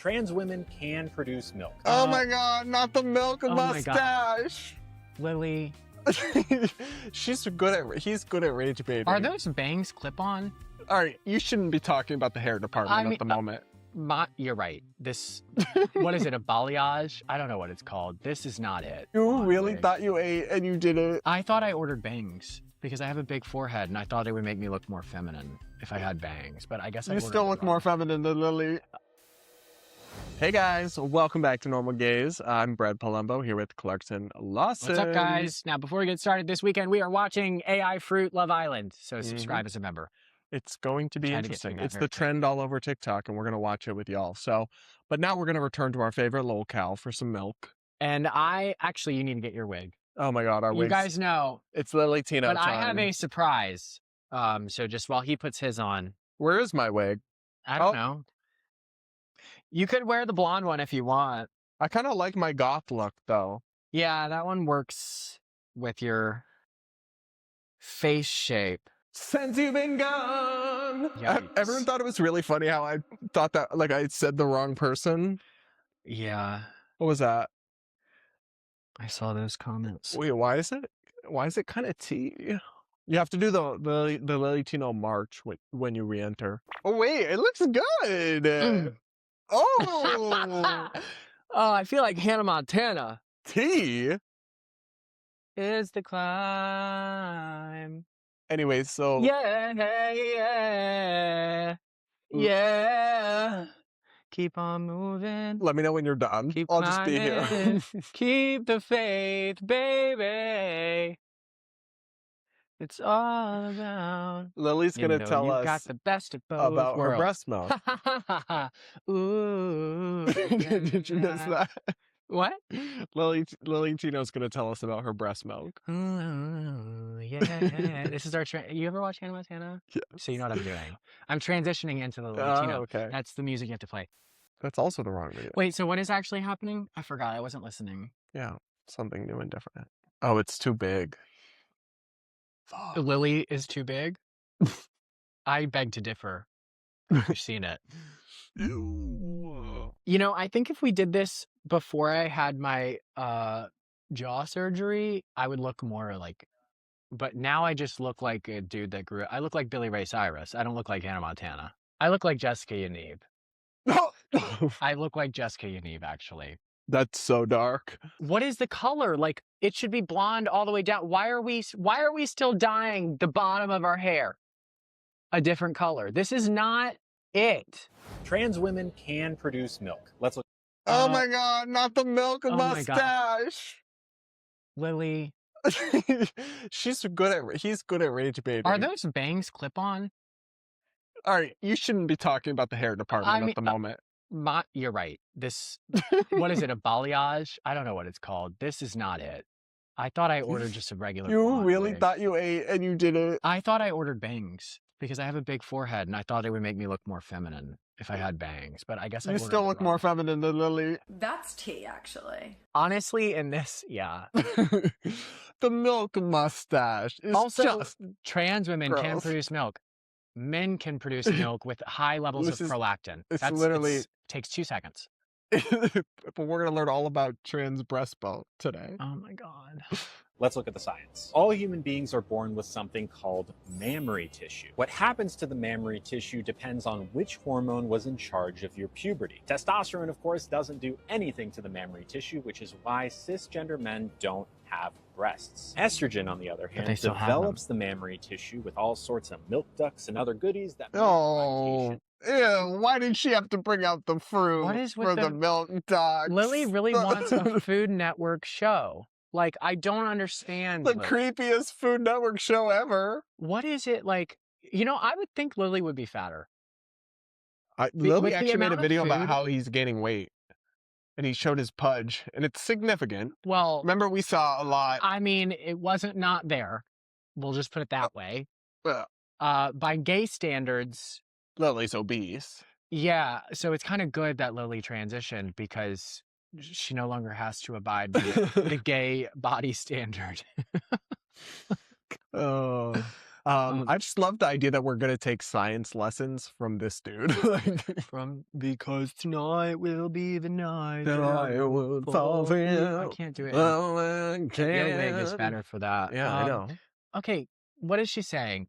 Trans women can produce milk. Oh my God, not the milk Oh my God. mustache. Lily, He's good at rage baiting. are those bangs clip-on? All right, you shouldn't be talking about the hair department at the moment. You're right. This, what is it, a balayage? I don't know what it's called. This is not it. You really Honestly. thought you ate and you didn't? I thought I ordered bangs because I have a big forehead and I thought it would make me look more feminine if I had bangs, but I guess I You still look more feminine than Lily. Hey guys, welcome back to Normal Gaze. I'm Brad Polumbo here with Clarkson Lawson. What's up, guys? Now, before we get started this weekend, we are watching AI Fruit Love Island, so subscribe as a member. It's going to be Trying to get through interesting. that It's very the trend all over TikTok, and we're going to watch it with y'all. So, but now we're going to return to our favorite locale for some milk. And actually, you need to get your wig. Oh my God, our You wigs. guys know, It's Lilly Tino but time. I have a surprise. So just while he puts his on, Where is my wig? I don't know. You could wear the blonde one if you want. I kind of like my goth look, though. Yeah, that one works with your face shape. Since you've been gone. Yikes. Everyone thought it was really funny how I thought that, like, I said the wrong person. Yeah, What was that? I saw those comments. Wait, why is it kind of T? You have to do the Lilly Tino march when you re-enter. Oh wait, it looks good. Mm. Oh, Oh, I feel like Hannah Montana. T. Is the climb. Anyway, so Yeah, yeah. Keep on moving. let me know when you're done. Keep I'll just be here. climbing. Keep the faith, baby. It's all around. Lily's You gonna know tell you got us the best of both about her worlds. breast milk. Ooh. Did you miss that? What? Lilly Tino's gonna tell us about her breast milk. Ooh, yeah. This is our you ever watch Hannah Montana? Yeah. So you know what I'm doing. I'm transitioning into the Lilly Oh, Tino. okay. That's the music you have to play. That's also the wrong video. Wait, so what is actually happening? I forgot. I wasn't listening. Yeah, something new and different. Oh, it's too big. Fuck. Lily is too big? I beg to differ. You've seen it. Ew. You know, I think if we did this before I had my jaw surgery, I would look more like, but now I just look like a dude that grew up. I look like Billy Ray Cyrus. I don't look like Hannah Montana. I look like Jessica Yaniv. I look like Jessica Yaniv, actually. That's so dark. What is the color? Like, it should be blonde all the way down. Why are we still dyeing the bottom of our hair a different color? This is not it. Trans women can produce milk. Let's look. Oh my God, not the milk oh my God. mustache. Lily, He's good at rage baiting. are those bangs clip-on? All right, you shouldn't be talking about the hair department at the moment. You're right. This, what is it, a balayage? I don't know what it's called. This is not it. I thought I ordered just a regular You blonde really wig. thought you ate and you didn't? I thought I ordered bangs because I have a big forehead and I thought it would make me look more feminine if I had bangs, but I guess I You ordered still the look wrong more one. feminine than Lily. That's tea, actually. Honestly, in this, yeah. The milk mustache is Also, just... trans women can gross. produce milk. Men can produce milk with high levels This of is- prolactin. it's literally- takes 2 seconds. But we're gonna learn all about trans breast milk today. Oh my God. Let's look at the science. All human beings are born with something called mammary tissue. What happens to the mammary tissue depends on which hormone was in charge of your puberty. Testosterone, of course, doesn't do anything to the mammary tissue, which is why cisgender men don't have breasts. Estrogen, on the other hand, they still have develops the mammary tissue with all sorts of milk ducts and other goodies that make Oh, lactation. ew, why did she have to bring out the fruit What is with for the the- milk ducts? Lily really wants a Food Network show. Like, I don't understand. The Lily. creepiest Food Network show ever. What is it like? You know, I would think Lily would be fatter. with Lily the actually made a amount of video about food- how he's gaining weight. And he showed his pudge. And it's significant. Well, Remember, we saw a lot. I mean, it wasn't not there. We'll just put it that way. Uh, By gay standards, Lily's obese. yeah. So it's kind of good that Lily transitioned because she no longer has to abide by the gay body standard. Oh. I just love the idea that we're gonna take science lessons from this dude. Because tonight will be the night That I would fall for you. I can't do it. Oh, I Your wig is can. better for that. Yeah, I know. Okay, what is she saying?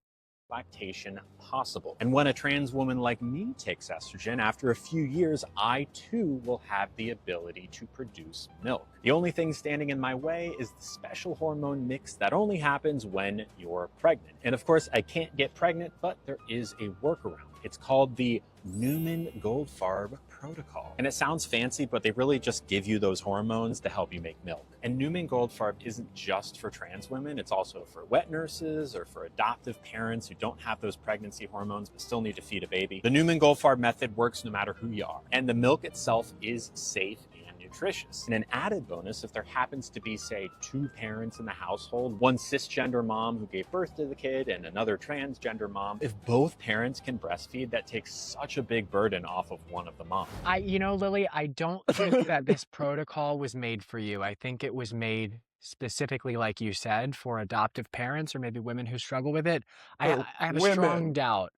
Lactation possible. And when a trans woman like me takes estrogen, after a few years, I too will have the ability to produce milk. The only thing standing in my way is the special hormone mix that only happens when you're pregnant. And of course, I can't get pregnant, but there is a workaround. It's called the Newman-Goldfarb protocol. And it sounds fancy, but they really just give you those hormones to help you make milk. And Newman-Goldfarb isn't just for trans women, it's also for wet nurses or for adoptive parents who don't have those pregnancy hormones but still need to feed a baby. The Newman-Goldfarb method works no matter who you are. And the milk itself is safe and nutritious. And an added bonus, if there happens to be, say, 2 parents in the household, one cisgender mom who gave birth to the kid and another transgender mom, if both parents can breastfeed, that takes such a big burden off of one of the moms. Lily, I don't think that this protocol was made for you. I think it was made specifically, like you said, for adoptive parents or maybe women who struggle with it. I have a strong doubt.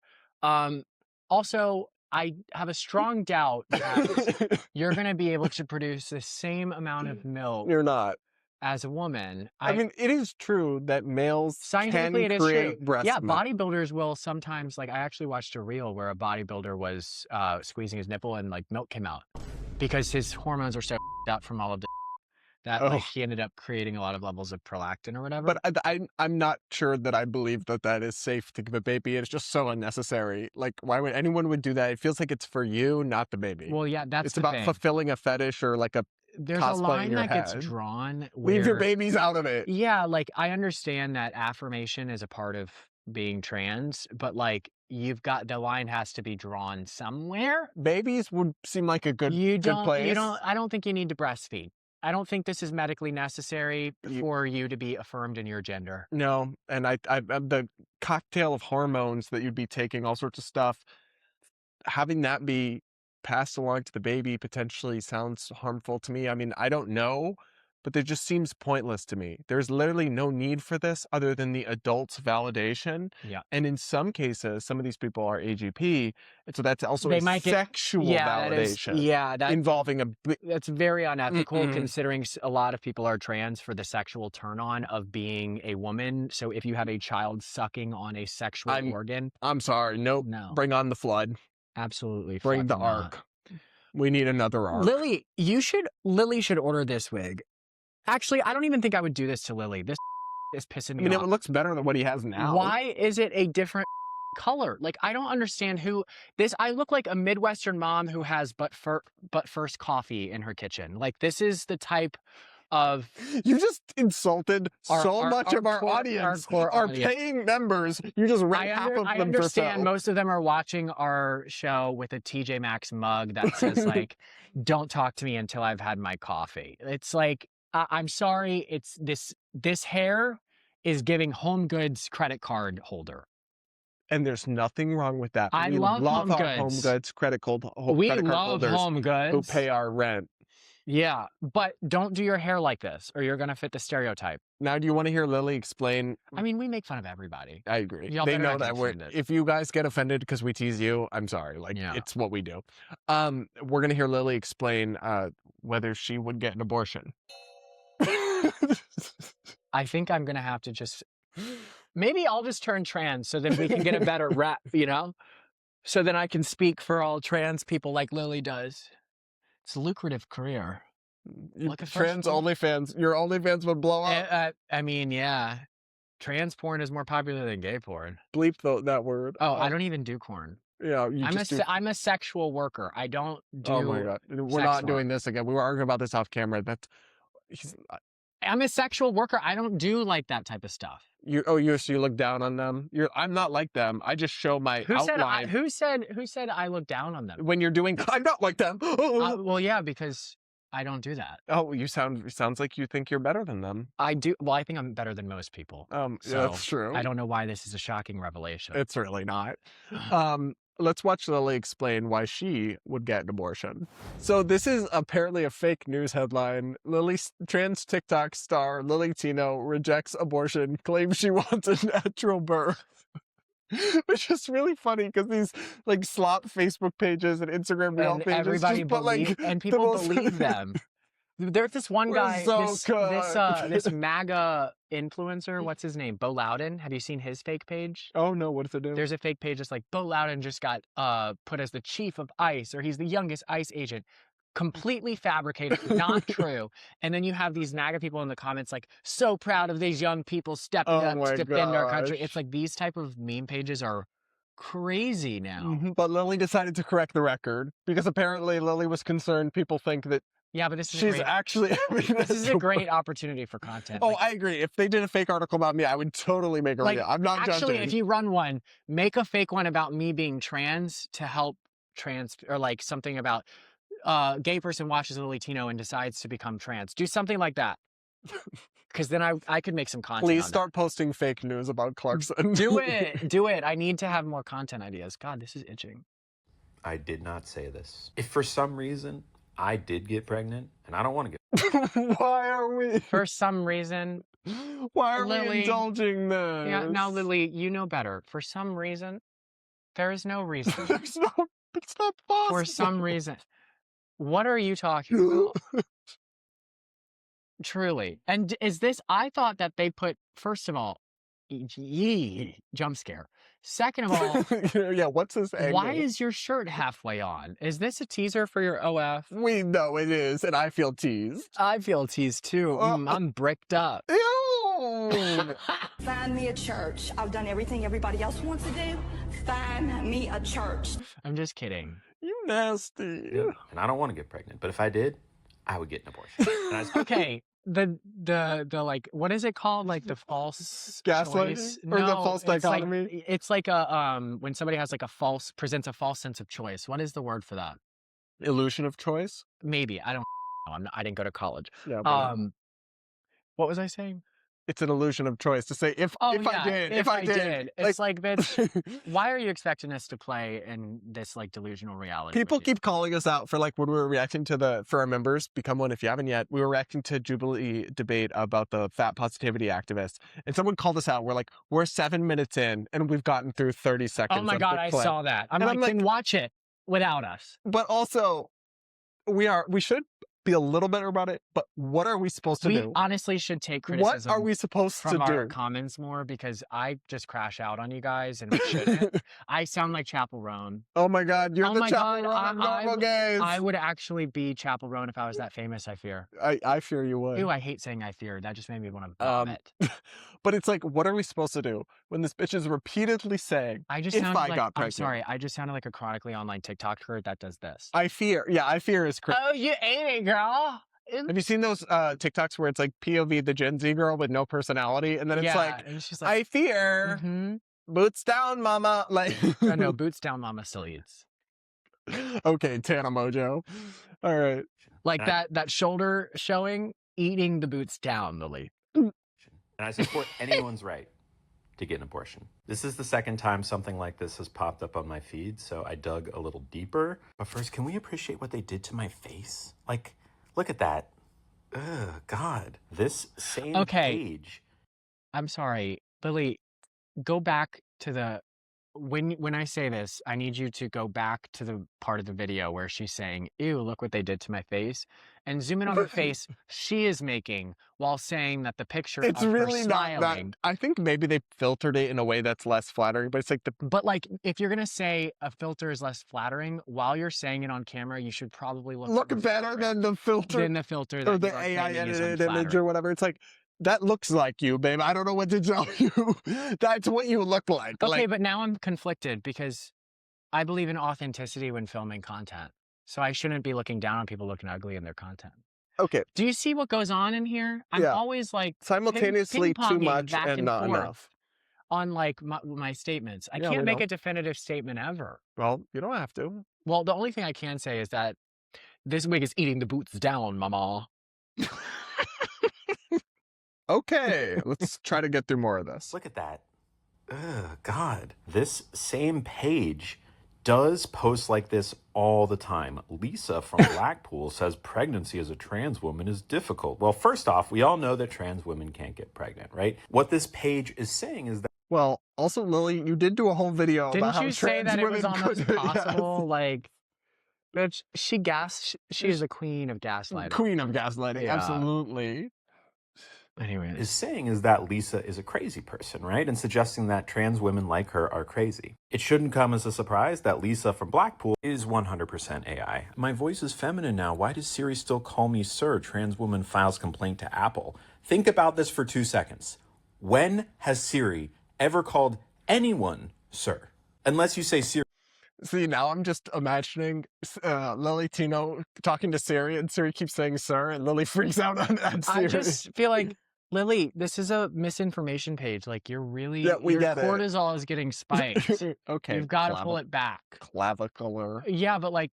Also, I have a strong doubt that you're going to be able to produce the same amount of milk You're not. as a woman. I mean, it is true that males Scientifically, can it is create true. breast Yeah, milk. bodybuilders will sometimes, like, I actually watched a reel where a bodybuilder was squeezing his nipple and, like, milk came out because his hormones are so out from all of the that like he ended up creating a lot of levels of prolactin or whatever. But I'm not sure that I believe that that is safe to give a baby. It's just so unnecessary. Like, why would anyone would do that? It feels like it's for you, not the baby. Well, yeah, that's it's the about thing. fulfilling a fetish or like a There's a cosplay in line your that gets head. drawn. Leave your where- babies out of it. Yeah, like I understand that affirmation is a part of being trans, but like you've got the line has to be drawn somewhere. Babies would seem like a good place. I don't think you need to breastfeed. I don't think this is medically necessary for you to be affirmed in your gender. No, and I the cocktail of hormones that you'd be taking, all sorts of stuff, having that be passed along to the baby potentially sounds harmful to me. I mean, I don't know, but it just seems pointless to me. There's literally no need for this other than the adult's validation. Yeah. And in some cases, some of these people are AGP, and so that's also They a might get- sexual validation involving a that's very unethical considering a lot of people are trans for the sexual turn on of being a woman. So if you have a child sucking on a sexual organ, I'm sorry, nope. No. Bring on the flood. Absolutely. Bring the fucking not. ark. We need another ark. Lily should order this wig. Actually, I don't even think I would do this to Lily. This is pissing me off. It looks better than what he has now. Why is it a different color? Like, I don't understand I look like a Midwestern mom who has but first coffee in her kitchen. Like, this is the type of... You just insulted so much of our audience. Our paying members. You just rank half of them I for understand so. most of them are watching our show with a TJ Maxx mug that says, like, don't talk to me until I've had my coffee. It's like, I'm sorry, it's this hair is giving Home Goods credit card holder. And there's nothing wrong with that. I love Home our Goods. Home Goods credit card We credit card love holders Home Goods. who pay our rent. Yeah, but don't do your hair like this or you're going to fit the stereotype. Now, do you want to hear Lily explain? I mean, we make fun of everybody. I agree. Y'all They better know not that get offended. if you guys get offended because we tease you, I'm sorry. Like, it's what we do. We're going to hear Lily explain whether she would get an abortion. I think I'm going to have to maybe I'll just turn trans so that we can get a better rep, so then I can speak for all trans people like Lily does. It's a lucrative career. Trans OnlyFans. Your OnlyFans would blow up. I mean, yeah. Trans porn is more popular than gay porn. Bleep that word. Oh, I don't even do porn. Yeah, I'm a sexual worker. I don't do. Oh my god, we're not doing this again. We were arguing about this off camera. I'm a sexual worker. I don't do like that type of stuff. So you look down on them. I'm not like them. I just show my outline. Who said I look down on them? When you're doing, I'm not like them. Well, yeah, because I don't do that. Oh, sounds like you think you're better than them. I do. Well, I think I'm better than most people. Yeah, that's true. I don't know why this is a shocking revelation. It's really not. Let's watch Lily explain why she would get an abortion. So this is apparently a fake news headline. Trans TikTok star Lilly Tino rejects abortion, claims she wants a natural birth. Which is really funny because these like slop Facebook pages and Instagram reel And pages everybody just put like and the people most believe them. There's this one We're guy, so this cooked. MAGA influencer. What's his name? Bo Loudon. Have you seen his fake page? Oh no, what does it do? There's a fake page that's like Bo Loudon just got put as the chief of ICE, or he's the youngest ICE agent. Completely fabricated, not true. And then you have these MAGA people in the comments like, so proud of these young people stepping Oh up my to defend our country. gosh. It's like these type of meme pages are crazy now. But Lilly decided to correct the record because apparently Lilly was concerned people think that Yeah, but this is she's actually this is a great opportunity for content. Oh, Like, I agree. If they did a fake article about me, I would totally make a like, reel. I'm not actually, judging. if you run one, make a fake one about me being trans to help trans, or like something about gay person watches Lilly Tino and decides to become trans. Do something like that. Because then I could make some content. Please on start posting fake news about Clarkson. that. Do it. Do it. I need to have more content ideas. God, this is itching. I did not say this. If for some reason I did get pregnant, and I don't want to get Why are we? For some reason. Why are we Lilly. indulging this? Yeah, now, Lilly, you know better. For some reason, there is no reason. It's not possible. For some reason. What are you talking about? Truly. And is this, I thought that they put, first of all, jump scare. Second of all, yeah, what's this angle? why is your shirt halfway on? Is this a teaser for your OF? We know it is, and I feel teased. I feel teased too. I'm bricked up. Ew! Find me a church. I've done everything everybody else wants to do. Find me a church. I'm just kidding. You nasty. and I don't want to get pregnant. But if I did, I would get an abortion. And I Okay. The like, what is it called? Like the false Gaslighting? choice? Or the false dichotomy? It's like when somebody has like presents a false sense of choice. What is the word for that? Illusion of choice? Maybe. I don't know. I didn't go to college. Yeah. But What was I saying? it's an illusion of choice to say if I did. It's like, bitch, why are you expecting us to play in this like delusional reality? People with you? keep calling us out for like when we were reacting to for our members, become one if you haven't yet. We were reacting to Jubilee debate about the fat positivity activists, and someone called us out. We're like, we're 7 minutes in, and we've gotten through 30 seconds. Oh my of God, the I clip. saw that. I'm And like, then watch it without us. But also, we should be a little better about it. But what are we supposed to We do? honestly should take What criticism are we supposed to from our do? comments more, because I just crash out on you guys and we shouldn't. I sound like Chapel Roan. Oh my God, you're Oh the my Chapel God, Roan of normal gays. I would actually be Chapel Roan if I was that famous, I fear. I fear you would. Ew, I hate saying I fear. That just made me want to vomit. But it's like, what are we supposed to do when this bitch is repeatedly saying, I just if sounded I like, got I'm pregnant? sorry, I just sounded like a chronically online TikToker that does this. I fear is crazy. Oh, you ate it, girl. Have you seen those TikToks where it's like POV the Gen Z girl with no personality, and then it's like, and she's like, I fear, mm-hmm. boots down, mama. Like, Oh, no, boots down, mama still eats. Okay, Tana Mojo. All right. Like that shoulder showing, eating the boots down, Lilly. And I support anyone's right to get an abortion. This is the second time something like this has popped up on my feed, so I dug a little deeper. But first, can we appreciate what they did to my face? Like, look at that. Ugh, God. This same page. I'm sorry, Lilly, go back to the when I say this, I need you to go back to the part of the video where she's saying, ew, look what they did to my face, and zoom in on the face she is making while saying that the picture It's of really her not that. smiling. I think maybe they filtered it in a way that's less flattering, but it's like But like, if you're gonna say a filter is less flattering while you're saying it on camera, you should probably look better than the filter than the filter that or the you are AI claiming is edited image unflattering. or whatever. It's like, that looks like you, babe. I don't know what to tell you. That's what you look like. Okay, but now I'm conflicted because I believe in authenticity when filming content. So I shouldn't be looking down on people looking ugly in their content. Okay. Do you see what goes on in here? I'm always like simultaneously too ping-ponging much back and not forth enough on like my statements. I can't make a definitive statement ever. Well, you don't have to. Well, the only thing I can say is that this wig is eating the boots down, mama. Okay, let's try to get through more of this. Look at that. Ugh, God. This same page does posts like this all the time. Lisa from Blackpool says pregnancy as a trans woman is difficult. Well, first off, we all know that trans women can't get pregnant, right? What this page is saying is that Well, also, Lily, you did do a whole video about Didn't how you say trans that it was women almost could- Yes. impossible? Like, bitch, she is the queen of gaslighting. Queen of gaslighting, Yeah. absolutely. Anyways. is saying is that Lisa is a crazy person, right? And suggesting that trans women like her are crazy. It shouldn't come as a surprise that Lisa from Blackpool is 100% AI. My voice is feminine now. Why does Siri still call me sir? Trans woman files complaint to Apple. Think about this for 2 seconds. When has Siri ever called anyone sir? Unless you say Siri. See, now I'm just imagining Lilly Tino talking to Siri, and Siri keeps saying sir, and Lily freaks out at Siri. I just feel like, Lily, this is a misinformation page. Like, you're really, Yeah, we your get it. cortisol is getting spiked. Okay. You've got to pull it back. Clavicular. Yeah, but like,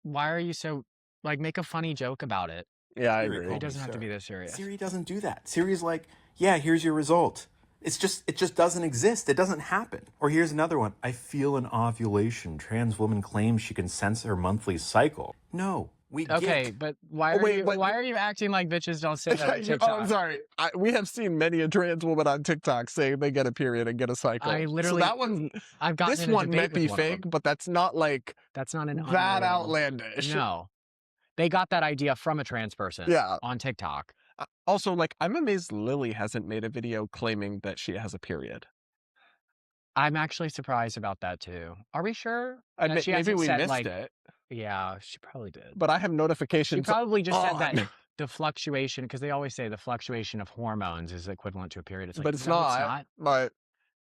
why are you so, like, make a funny joke about it. Yeah, I Siri agree. called It doesn't me have to sir. be this serious. Siri doesn't do that. Siri's like, yeah, here's your result. It just doesn't exist. It doesn't happen. Or here's another one. I feel an ovulation. Trans woman claims she can sense her monthly cycle. No, we Okay, get. but why Oh, are wait, you but- why are you acting like bitches don't say that on Oh, TikTok? I'm sorry. We have seen many a trans woman on TikTok saying they get a period and get a cycle. I literally- So that one, I've gotten this in a one debate might be with one of fake, them. but that's not like That's not an that unreal- outlandish. No, they got that idea from a trans person. Yeah. On TikTok. Also, like, I'm amazed Lily hasn't made a video claiming that she has a period. I'm actually surprised about that too. Are we sure? I that mean, she maybe hasn't we said, missed like, it, Yeah, she probably did. but I have She notifications. probably just said that on. the fluctuation, because they always say the fluctuation of hormones is equivalent to a period. It's like, But it's no, not. But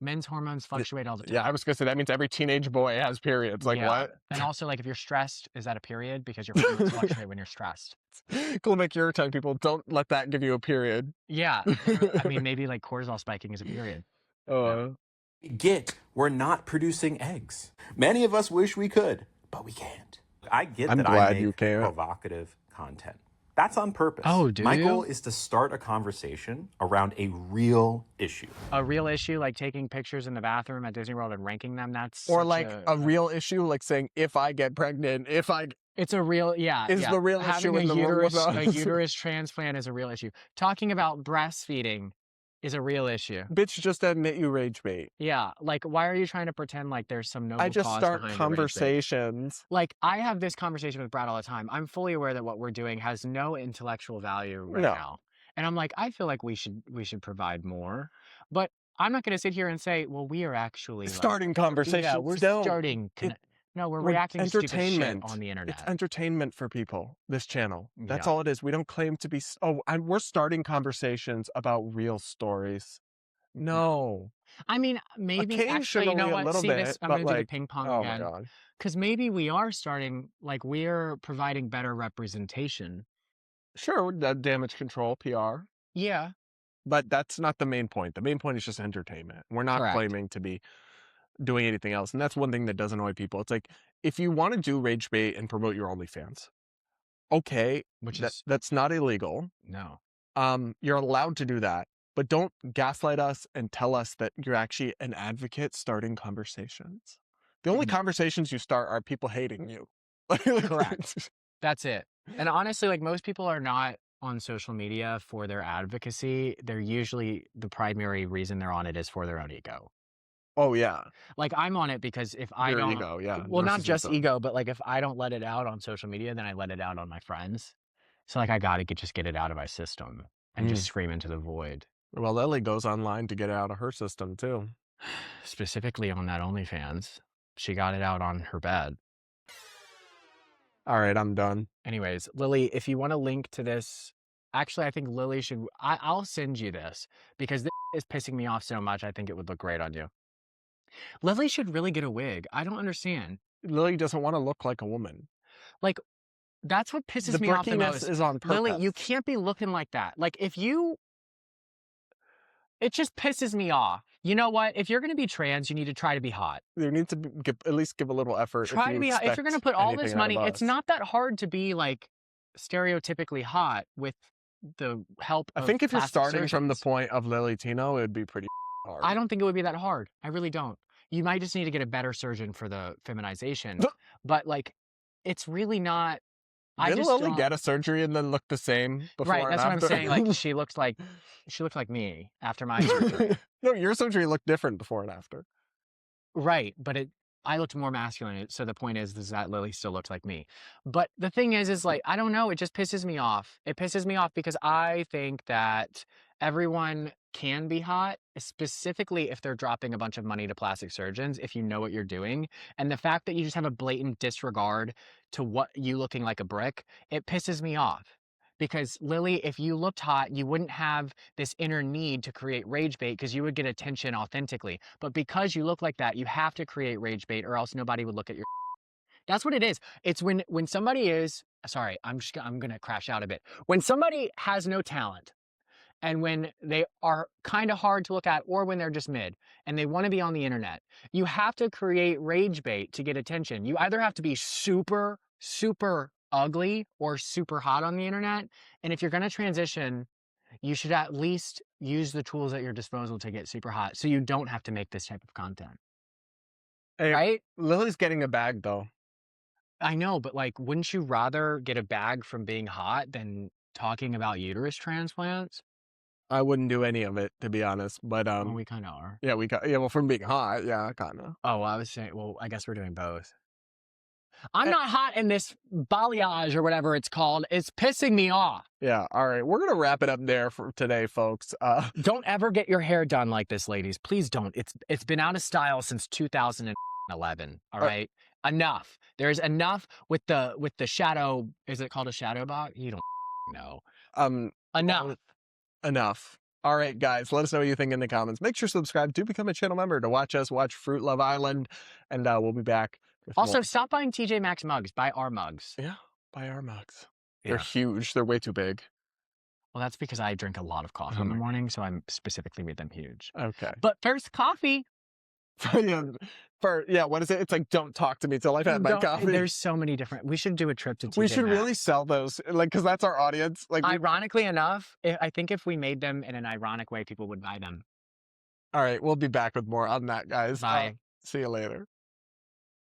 Men's hormones fluctuate all the time. yeah, I was gonna say that means every teenage boy has periods. Like, Yeah. what? And also, like, if you're stressed, is that a period? Because your hormones fluctuate when you're stressed. Clinic, you're telling people, don't let that give you a period. Yeah. I mean, maybe like cortisol spiking is a period. Get we're not producing eggs. Many of us wish we could, but we can't. I get I'm that glad I make you can't. provocative content. That's on purpose. Oh, do My you? goal is to start a conversation around a real issue. A real issue, like taking pictures in the bathroom at Disney World and ranking them, that's Or such like a real issue, like saying, if I get pregnant, if I... It's a real, yeah. Is yeah. the real Having issue in the room with a us. uterus transplant is a real issue. Talking about breastfeeding is a real issue. Bitch, just admit you rage bait. Yeah, like, why are you trying to pretend like there's some noble I just cause start behind your rage bait? conversations. Like, I have this conversation with Brad all the time. I'm fully aware that what we're doing has no intellectual value right No. now. And I'm like, I feel like we should provide more. But I'm not going to sit here and say, well, we are actually like, Starting conversations. yeah, we're No. starting. No, we're We're reacting to stupid shit entertainment. on the internet. It's entertainment for people, this channel. That's Yeah. all it is. We don't claim to be... we're starting conversations about real stories. No. I mean, maybe actually, you know Occasionally a what? little See bit, this? I'm but going to do the like, ping pong oh my again. God. Because maybe we are starting, like, we're providing better representation. Sure, damage control, PR. Yeah. But that's not the main point. The main point is just entertainment. We're not Correct. claiming to be doing anything else. And that's one thing that does annoy people. It's like, if you want to do rage bait and promote your OnlyFans, okay, Which is, that's not illegal. no. You're allowed to do that. But don't gaslight us and tell us that you're actually an advocate starting conversations. The only Mhm. conversations you start are people hating you. Correct. That's it. And honestly, like, most people are not on social media for their advocacy. They're usually, the primary reason they're on it is for their own ego. Oh, yeah. Like, I'm on it because if I Your don't, ego, yeah. well, not just narcissism. ego, but like, if I don't let it out on social media, then I let it out on my friends. So like, I got to just get it out of my system and just scream into the void. Well, Lily goes online to get it out of her system, too. Specifically on that OnlyFans. She got it out on her bed. All right, I'm done. Anyways, Lily, if you want to link to this, actually, I think Lily should, I'll send you this because this is pissing me off so much. I think it would look great on you. Lily should really get a wig. I don't understand. Lily doesn't want to look like a woman. Like, that's what pisses The me off the brickiness most. is on purpose. Lily, you can't be looking like that. Like, it just pisses me off. You know what? If you're going to be trans, you need to try to be hot. You need to at least give a little effort. Try to be hot. If you're going to put all this money, it's not. not that hard to be like stereotypically hot with the help I of think if you're plastic starting from the surgeons. point of Lilly Tino, it would be pretty hard. I don't think it would be that hard. I really don't. You might just need to get a better surgeon for the feminization. But like, it's really not I Didn't just Lily don't. get a surgery and then look the same before Right, and that's what I'm after? saying. Like she looked like me after my surgery. No, your surgery looked different before and after. Right, but I looked more masculine. So the point is that Lily still looked like me. But the thing is like I don't know. It just pisses me off. It pisses me off because I think that everyone can be hot, specifically if they're dropping a bunch of money to plastic surgeons. If you know what you're doing, and the fact that you just have a blatant disregard to what you looking like a brick, it pisses me off. Because Lily, if you looked hot, you wouldn't have this inner need to create rage bait because you would get attention authentically. But because you look like that, you have to create rage bait or else nobody would look at your. That's what it is. It's when somebody is sorry, I'm gonna crash out a bit. When somebody has no talent and when they are kind of hard to look at or when they're just mid and they want to be on the internet, you have to create rage bait to get attention. You either have to be super, super ugly or super hot on the internet. And if you're going to transition, you should at least use the tools at your disposal to get super hot so you don't have to make this type of content. Hey, right? Lily's getting a bag though. I know, but like, wouldn't you rather get a bag from being hot than talking about uterus transplants? I wouldn't do any of it, to be honest. But Well, we kind of are. yeah, well, from being hot, yeah, kind of. Oh, I was saying, well, I guess we're doing both. I'm not hot in this balayage or whatever it's called. It's pissing me off. Yeah, all right. We're going to wrap it up there for today, folks. Don't ever get your hair done like this, ladies. Please don't. It's been out of style since 2011, all right? Enough. There's enough with the shadow. Is it called a shadow box? You don't know. Enough. Enough. All right, guys, let us know what you think in the comments. Make sure to subscribe to become a channel member to watch us watch Fruit Love Island, and we'll be back. Also, stop buying TJ Maxx mugs. Buy our mugs. Yeah, buy our mugs. Yeah. They're huge. They're way too big. Well, that's because I drink a lot of coffee in the morning, so I'm specifically made them huge. Okay. But first, coffee. What is it? It's like, don't talk to me till I've had my coffee. There's so many different. We should do a trip to TJ We should Maxx. really sell those, like, because that's our audience. Like, ironically enough, I think if we made them in an ironic way, people would buy them. All right, we'll be back with more on that, guys. Bye. See you later.